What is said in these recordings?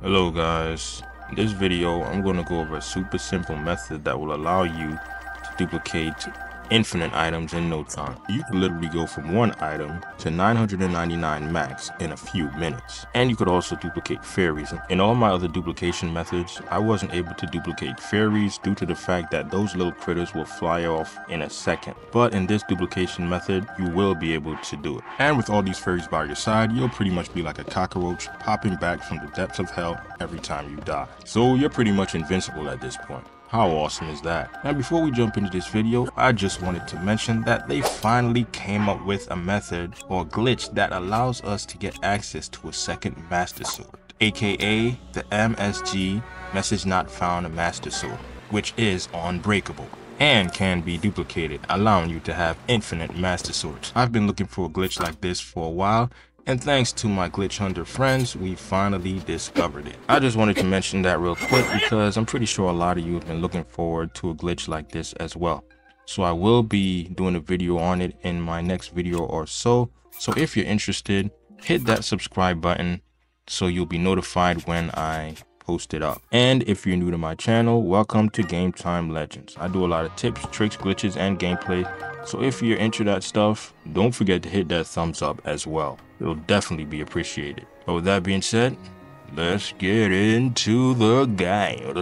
Hello guys, in this video I'm going to go over a super simple method that will allow you to duplicate infinite items in no time. You can literally go from one item to 999 max in a few minutes. And you could also duplicate fairies. In all my other duplication methods, I wasn't able to duplicate fairies due to the fact that those little critters will fly off in a second. But in this duplication method, you will be able to do it. And with all these fairies by your side, you'll pretty much be like a cockroach popping back from the depths of hell every time you die. So you're pretty much invincible at this point. How awesome is that? Now before we jump into this video, I just wanted to mention that they finally came up with a method or glitch that allows us to get access to a second Master Sword, aka the MSG Message Not Found Master Sword, which is unbreakable and can be duplicated, allowing you to have infinite Master Swords. I've been looking for a glitch like this for a while, and thanks to my glitch hunter friends, we finally discovered it. I just wanted to mention that real quick because I'm pretty sure a lot of you have been looking forward to a glitch like this as well. So I will be doing a video on it in my next video or so. So if you're interested, hit that subscribe button so you'll be notified when I post it up. And if you're new to my channel, welcome to GameTimeLegendz. I do a lot of tips, tricks, glitches, and gameplay. So if you're into that stuff, don't forget to hit that thumbs up as well. It'll definitely be appreciated. But with that being said, let's get into the game.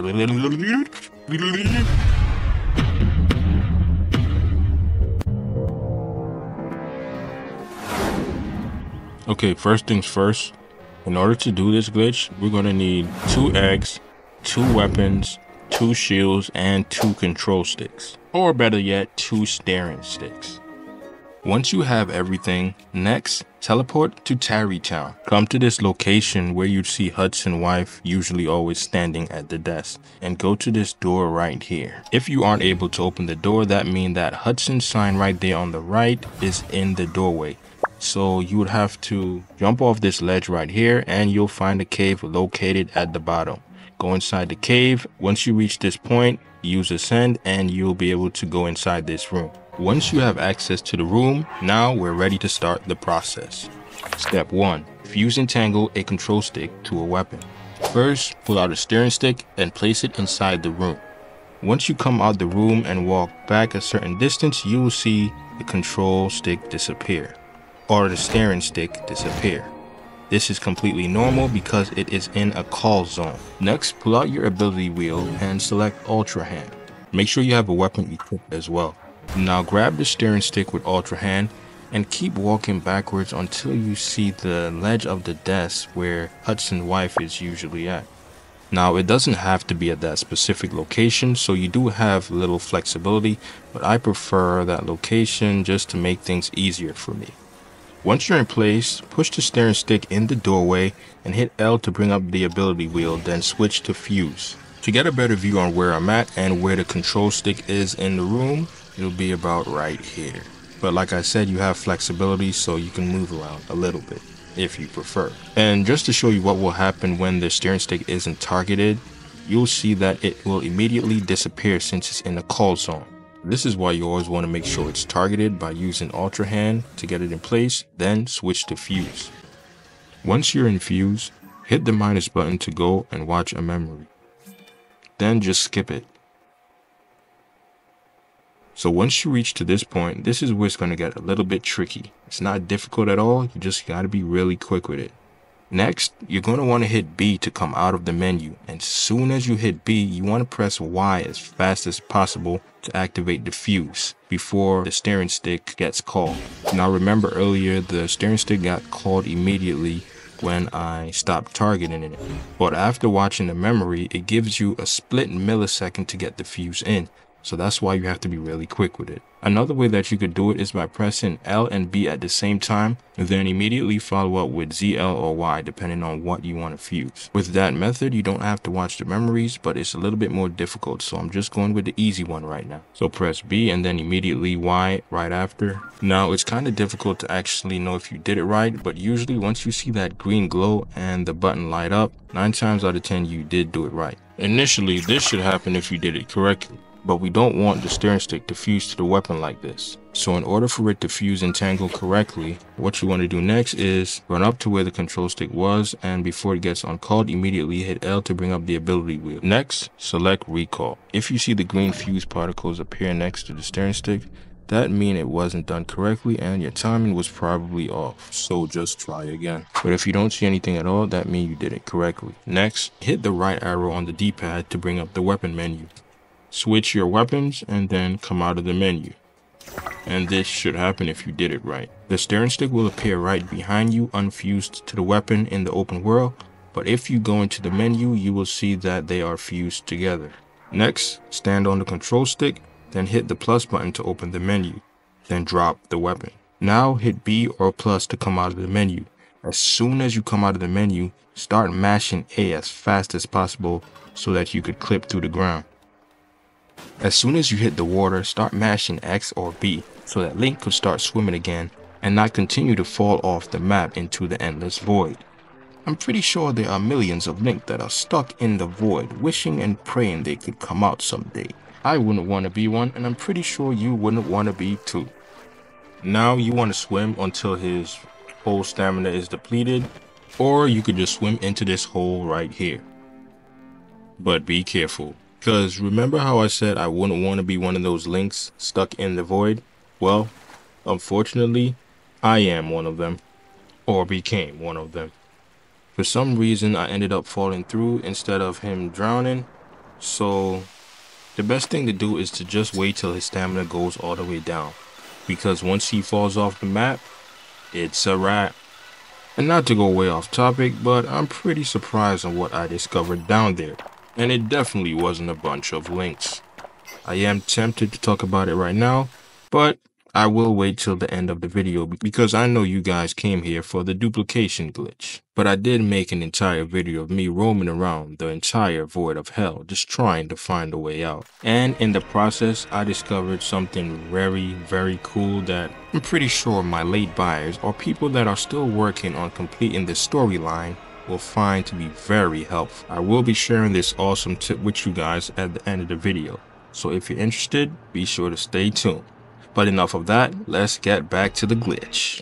Okay, first things first. In order to do this glitch, we're going to need 2 eggs, 2 weapons, 2 shields, and 2 control sticks. Or better yet, 2 staring sticks. Once you have everything, next, teleport to Tarrytown. Come to this location where you'd see Hudson's wife usually always standing at the desk, and go to this door right here. If you aren't able to open the door, that means that Hudson's sign right there on the right is in the doorway. So you would have to jump off this ledge right here and you'll find a cave located at the bottom. Go inside the cave. Once you reach this point, use ascend and you'll be able to go inside this room. Once you have access to the room, now we're ready to start the process. Step 1. Fuse and tangle a control stick to a weapon. First, pull out a steering stick and place it inside the room. Once you come out the room and walk back a certain distance, you will see the control stick disappear, or the steering stick disappear. This is completely normal because it is in a call zone. Next, pull out your ability wheel and select Ultra Hand. Make sure you have a weapon equipped as well. Now grab the steering stick with Ultra Hand and keep walking backwards until you see the ledge of the desk where Hudson's wife is usually at. Now it doesn't have to be at that specific location, so you do have little flexibility, but I prefer that location just to make things easier for me. Once you're in place, push the steering stick in the doorway and hit L to bring up the ability wheel, then switch to fuse. To get a better view on where I'm at and where the control stick is in the room, it'll be about right here. But like I said, you have flexibility so you can move around a little bit if you prefer. And just to show you what will happen when the steering stick isn't targeted, you'll see that it will immediately disappear since it's in a call zone. This is why you always want to make sure it's targeted by using Ultra Hand to get it in place, then switch to fuse. Once you're in fuse, hit the minus button to go and watch a memory. Then just skip it. So once you reach to this point, this is where it's going to get a little bit tricky. It's not difficult at all, you just got to be really quick with it. Next, you're going to want to hit B to come out of the menu, and as soon as you hit B, you want to press Y as fast as possible to activate the fuse before the steering stick gets called. Now remember earlier, the steering stick got called immediately when I stopped targeting it, but after watching the memory, it gives you a split millisecond to get the fuse in. So that's why you have to be really quick with it. Another way that you could do it is by pressing L and B at the same time, and then immediately follow up with ZL or Y depending on what you want to fuse. With that method, you don't have to watch the memories, but it's a little bit more difficult, so I'm just going with the easy one right now. So press B and then immediately Y right after. Now it's kind of difficult to actually know if you did it right, but usually once you see that green glow and the button light up, 9 times out of 10 you did do it right. Initially, this should happen if you did it correctly. but we don't want the steering stick to fuse to the weapon like this. So in order for it to fuse and tangle correctly, what you want to do next is run up to where the control stick was, and before it gets uncalled, immediately hit L to bring up the ability wheel. Next, select recall. If you see the green fuse particles appear next to the steering stick, that means it wasn't done correctly and your timing was probably off, so just try again. But if you don't see anything at all, that means you did it correctly. Next, hit the right arrow on the D-pad to bring up the weapon menu. Switch your weapons and then come out of the menu. And this should happen if you did it right. The steering stick will appear right behind you, unfused to the weapon in the open world, but if you go into the menu, you will see that they are fused together. Next, stand on the control stick, then hit the plus button to open the menu, then drop the weapon. Now hit B or plus to come out of the menu. As soon as you come out of the menu, start mashing A as fast as possible so that you could clip through the ground. As soon as you hit the water, start mashing X or B so that Link could start swimming again and not continue to fall off the map into the endless void. I'm pretty sure there are millions of Link that are stuck in the void, wishing and praying they could come out someday. I wouldn't want to be one, and I'm pretty sure you wouldn't want to be too. Now you want to swim until his whole stamina is depleted, or you could just swim into this hole right here. But be careful, because remember how I said I wouldn't want to be one of those Links stuck in the void? Well, unfortunately, I am one of them, or became one of them. For some reason, I ended up falling through instead of him drowning, so the best thing to do is to just wait till his stamina goes all the way down, because once he falls off the map, it's a wrap. And not to go way off topic, but I'm pretty surprised on what I discovered down there, and it definitely wasn't a bunch of Links. I am tempted to talk about it right now, but I will wait till the end of the video because I know you guys came here for the duplication glitch. But I did make an entire video of me roaming around the entire void of hell just trying to find a way out. And in the process, I discovered something very cool that I'm pretty sure my late buyers or people that are still working on completing the storyline will find to be very helpful. I will be sharing this awesome tip with you guys at the end of the video. So if you're interested, be sure to stay tuned. But enough of that, let's get back to the glitch.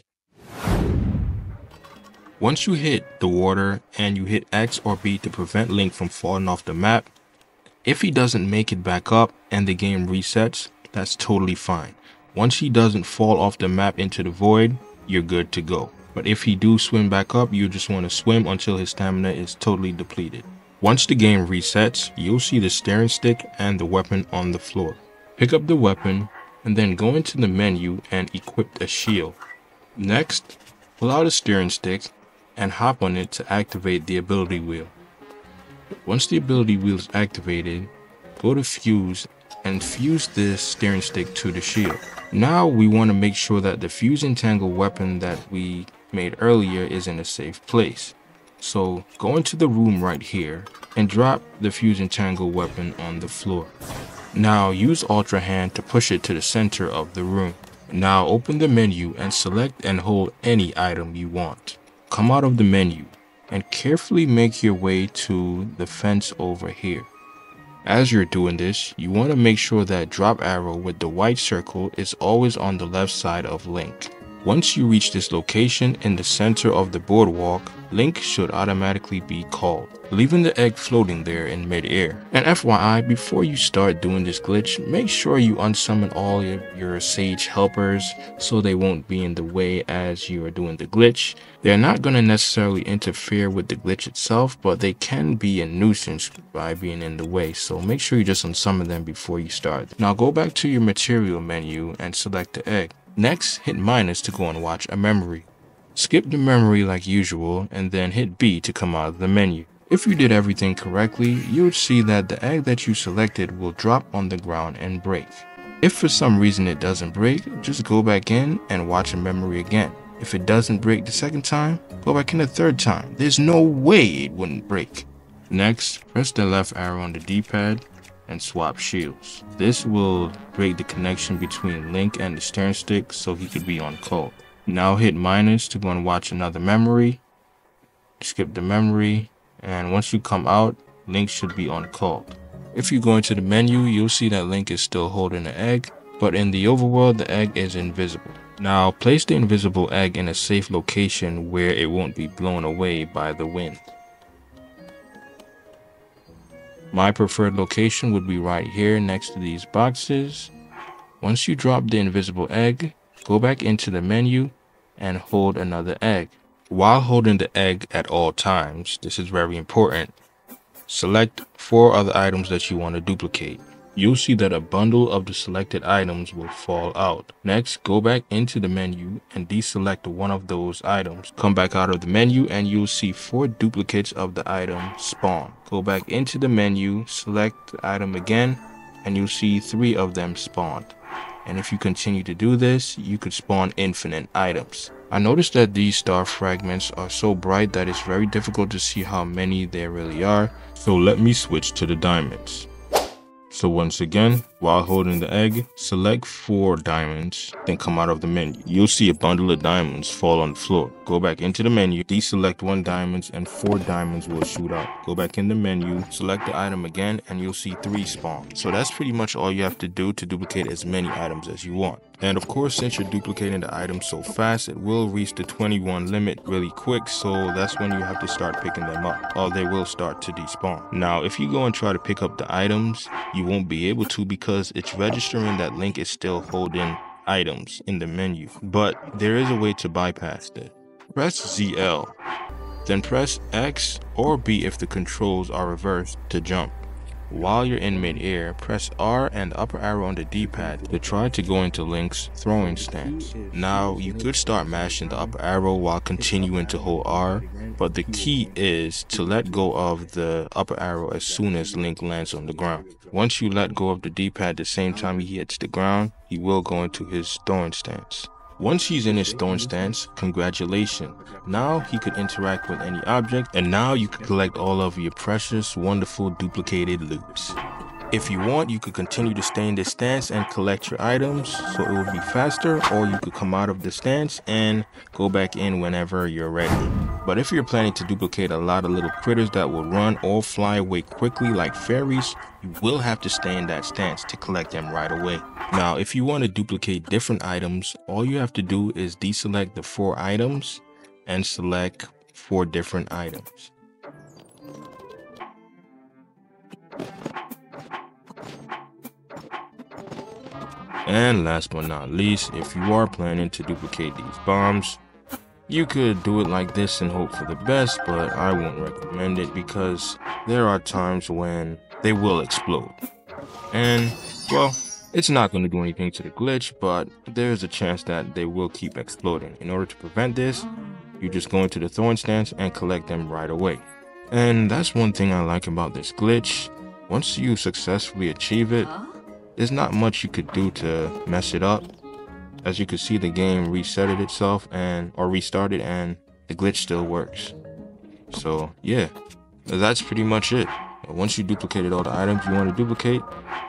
Once you hit the water and you hit X or B to prevent Link from falling off the map, if he doesn't make it back up and the game resets, that's totally fine. Once he doesn't fall off the map into the void, you're good to go. But if he do swim back up, you just want to swim until his stamina is totally depleted. Once the game resets, you'll see the steering stick and the weapon on the floor. Pick up the weapon, and then go into the menu and equip a shield. Next, pull out a steering stick and hop on it to activate the ability wheel. Once the ability wheel is activated, go to fuse and fuse this steering stick to the shield. Now we want to make sure that the fuse and tangle weapon that we made earlier is in a safe place. So go into the room right here and drop the fuse and tangle weapon on the floor. Now use Ultra Hand to push it to the center of the room. Now open the menu and select and hold any item you want. Come out of the menu and carefully make your way to the fence over here. As you're doing this, you want to make sure that drop arrow with the white circle is always on the left side of Link. Once you reach this location in the center of the boardwalk, Link should automatically be called, leaving the egg floating there in mid-air. And FYI, before you start doing this glitch, make sure you unsummon all your sage helpers so they won't be in the way as you are doing the glitch. They're not going to necessarily interfere with the glitch itself, but they can be a nuisance by being in the way, so make sure you just unsummon them before you start. Now go back to your material menu and select the egg. Next, hit minus to go and watch a memory. Skip the memory like usual and then hit B to come out of the menu. If you did everything correctly, you would see that the egg that you selected will drop on the ground and break. If for some reason it doesn't break, just go back in and watch a memory again. If it doesn't break the second time, go back in the third time. There's no way it wouldn't break. Next, press the left arrow on the D-pad and swap shields. This will break the connection between Link and the steering stick so he could be on call. Now hit minus to go and watch another memory. Skip the memory, and once you come out, Link should be on call. If you go into the menu, you'll see that Link is still holding the egg, but in the overworld, the egg is invisible. Now, place the invisible egg in a safe location where it won't be blown away by the wind. My preferred location would be right here next to these boxes. Once you drop the invisible egg, go back into the menu and hold another egg. While holding the egg at all times, this is very important, select 4 other items that you want to duplicate. You'll see that a bundle of the selected items will fall out. Next, go back into the menu and deselect one of those items. Come back out of the menu and you'll see 4 duplicates of the item spawn. Go back into the menu, select the item again, and you'll see 3 of them spawned. And if you continue to do this, you could spawn infinite items. I noticed that these star fragments are so bright that it's very difficult to see how many there really are. So let me switch to the diamonds. So once again, while holding the egg, select 4 diamonds, then come out of the menu. You'll see a bundle of diamonds fall on the floor. Go back into the menu, deselect 1 diamond, and 4 diamonds will shoot out. Go back in the menu, select the item again, and you'll see 3 spawn. So that's pretty much all you have to do to duplicate as many items as you want. And of course, since you're duplicating the items so fast, it will reach the 21 limit really quick, so that's when you have to start picking them up, or they will start to despawn. Now, if you go and try to pick up the items, you won't be able to because it's registering that Link is still holding items in the menu. But there is a way to bypass that. Press ZL, then press X or B if the controls are reversed to jump. While you're in mid-air, press R and upper arrow on the D-pad to try to go into Link's throwing stance. Now, you could start mashing the upper arrow while continuing to hold R, but the key is to let go of the upper arrow as soon as Link lands on the ground. Once you let go of the D-pad the same time he hits the ground, he will go into his throwing stance. Once he's in his throwing stance, congratulations. Now he could interact with any object, and now you can collect all of your precious, wonderful duplicated loots. If you want, you could continue to stay in this stance and collect your items, so it would be faster, or you could come out of the stance and go back in whenever you're ready. But if you're planning to duplicate a lot of little critters that will run or fly away quickly like fairies, you will have to stay in that stance to collect them right away. Now, if you want to duplicate different items, all you have to do is deselect the 4 items and select 4 different items. And last but not least, if you are planning to duplicate these bombs, you could do it like this and hope for the best, but I won't recommend it because there are times when they will explode. And, well, it's not going to do anything to the glitch, but there's a chance that they will keep exploding. In order to prevent this, you just go into the throwing stance and collect them right away. And that's one thing I like about this glitch. Once you successfully achieve it, there's not much you could do to mess it up. As you can see, the game resetted itself or restarted, and the glitch still works. So yeah, that's pretty much it. Once you duplicated all the items you want to duplicate,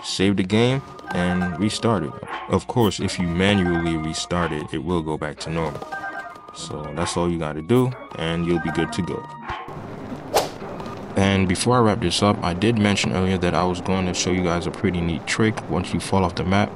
save the game and restart it. Of course, if you manually restart it, it will go back to normal. So that's all you got to do, and you'll be good to go. And before I wrap this up, I did mention earlier that I was going to show you guys a pretty neat trick once you fall off the map.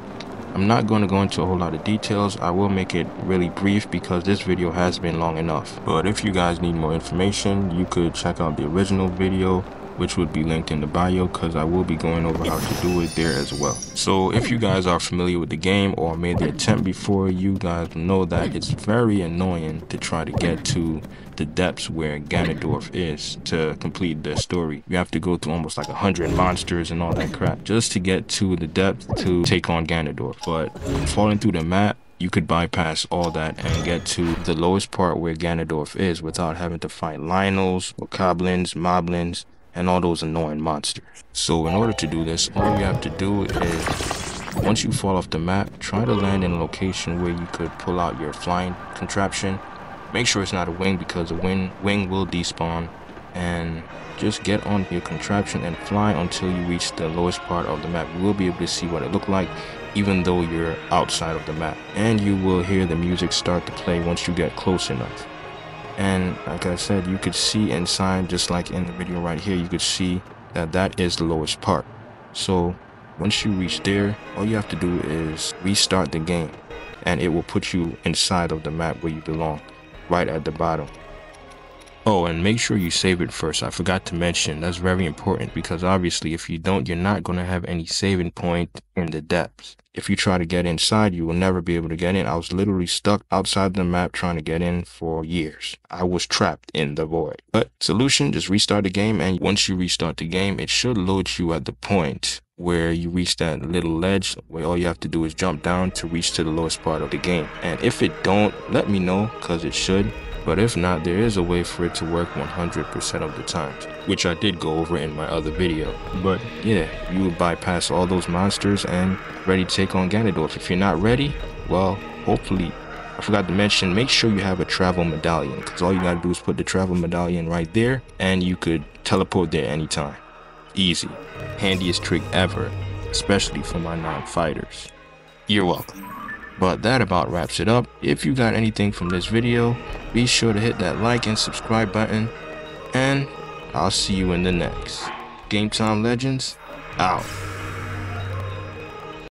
I'm not going to go into a whole lot of details. I will make it really brief because this video has been long enough. But if you guys need more information, you could check out the original video, which would be linked in the bio, because I will be going over how to do it there as well. So if you guys are familiar with the game or made the attempt before, you guys know that it's very annoying to try to get to the depths where Ganondorf is to complete the story. You have to go through almost like 100 monsters and all that crap just to get to the depth to take on Ganondorf. But falling through the map, you could bypass all that and get to the lowest part where Ganondorf is without having to fight Lionels, Bokoblins, Moblins, and all those annoying monsters. So in order to do this, all you have to do is, once you fall off the map, try to land in a location where you could pull out your flying contraption. Make sure it's not a wing because a wing will despawn, and just get on your contraption and fly until you reach the lowest part of the map. You will be able to see what it looked like even though you're outside of the map, and you will hear the music start to play once you get close enough. And like I said, you could see inside, just like in the video right here, you could see that that is the lowest part. So once you reach there, all you have to do is restart the game, and it will put you inside of the map where you belong, right at the bottom. Oh, and make sure you save it first. I forgot to mention, that's very important, because obviously if you don't, you're not going to have any saving point in the depths. If you try to get inside, you will never be able to get in. I was literally stuck outside the map trying to get in for years. I was trapped in the void. But solution, just restart the game, and once you restart the game, it should load you at the point where you reach that little ledge where all you have to do is jump down to reach to the lowest part of the game. And if it don't, let me know, because it should. But if not, there is a way for it to work 100% of the times, which I did go over in my other video. But yeah, you would bypass all those monsters and ready to take on Ganondorf. If you're not ready, well, hopefully, I forgot to mention, make sure you have a travel medallion, because all you gotta do is put the travel medallion right there, and you could teleport there anytime. Easy. Handiest trick ever, especially for my non-fighters. You're welcome. But that about wraps it up. If you got anything from this video, be sure to hit that like and subscribe button, and I'll see you in the next. GameTimeLegendz out.